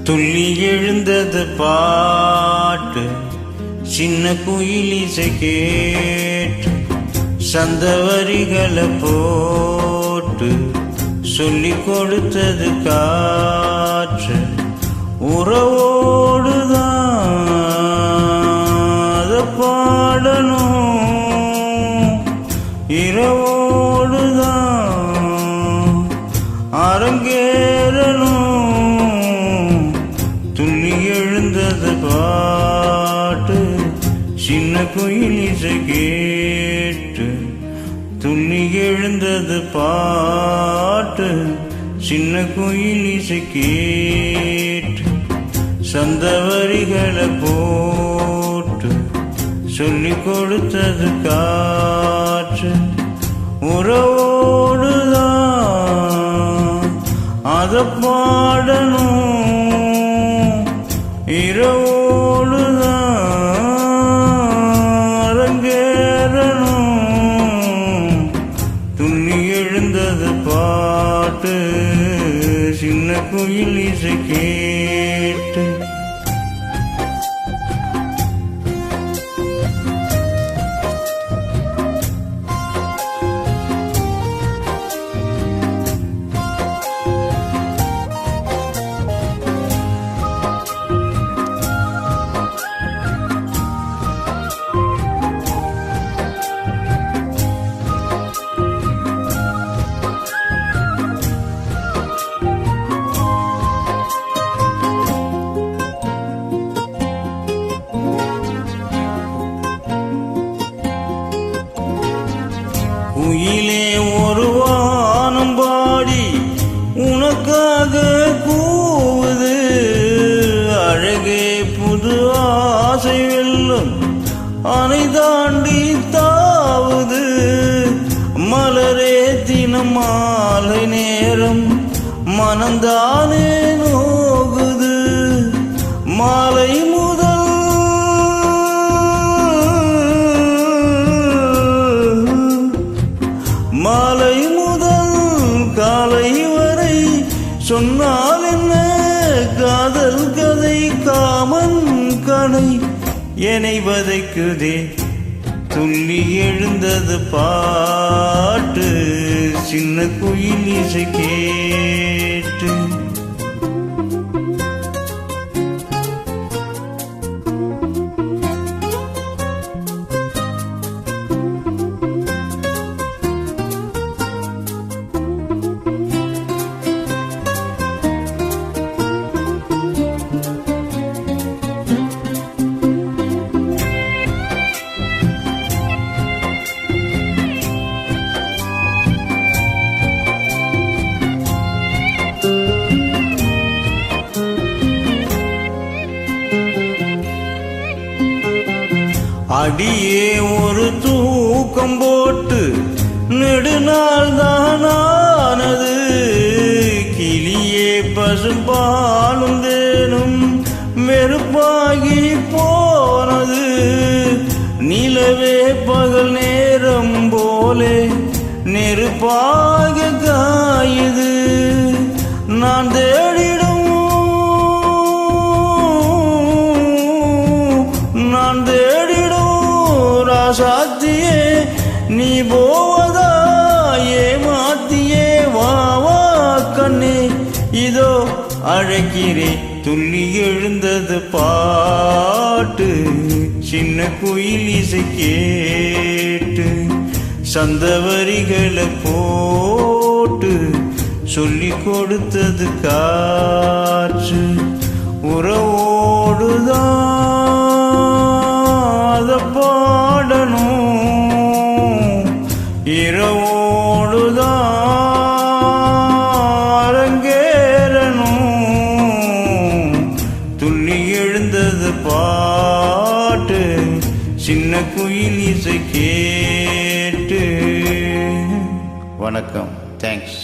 துள்ளி எழுந்தது பாட்டு, சின்ன குயில் இசை கேட்டு, சந்தவரிகளை போட்டு சொல்லிக் கொடுத்தது காற்று. உறவோடுதான் அதை பாடணும், இரவோடுதான் அரங்கேறணும். துள்ளி எழுந்தது பாட்டு, சின்ன குயில் இசை கேட்டு. துள்ளி எழுந்தது பாட்டு, சின்ன குயில் இசை கேட்டு, சந்தவரிகளை போட்டு சொல்லிக் கொடுத்தது காற்று. உறவோடுதான் அதை பாடணும், இரவோடுதான் அரங்கேறணும். துள்ளி எழுந்தது பாட்டு, சின்ன குயில் இசை கேட்டு. குயிலே ஒரு வானம் பாடி உனக்காக கூவுது, அழகே புது ஆசை வெல்லும் அணை தாண்டி தாவுது. மலரே தினம் மாலை நேரம் மனந்தானே நோகுது. மாலை மாலை முதல் காலை வரை சொன்னால் என்ன காதல் கதை, காமன் கணை என்னை வதைக்குதே. துள்ளி எழுந்தது பாட்டு, சின்ன குயில் இசை கேட்டு. அடியே ஒரு தூக்கம் போட்டு நெடுநாள் தானானது. கிளியே பசும்பாலும் தேனும் வெறுப்பாகி போனது. நிலவே பகல் நேரம் போலே நெருப்பாக காயுது. நான் தேடிடும் ராசாத்தியே நீ போவதா ஏமாத்தியே. வாவா கண்ணே இதோ அழைக்கிறே. துள்ளி எழுந்தது பாட்டு, சின்ன குயில் இசை கேட்டு, சந்தவரிகளை போட்டு சொல்லிக் கொடுத்தது காற்று. உறவோடுதான் அதை பாடணும், இரவோடுதான் அரங்கேறணும். துள்ளி எழுந்தது பாட்டு, சின்ன குயில் இசை கேட்டு. வணக்கம், தேங்க்ஸ்.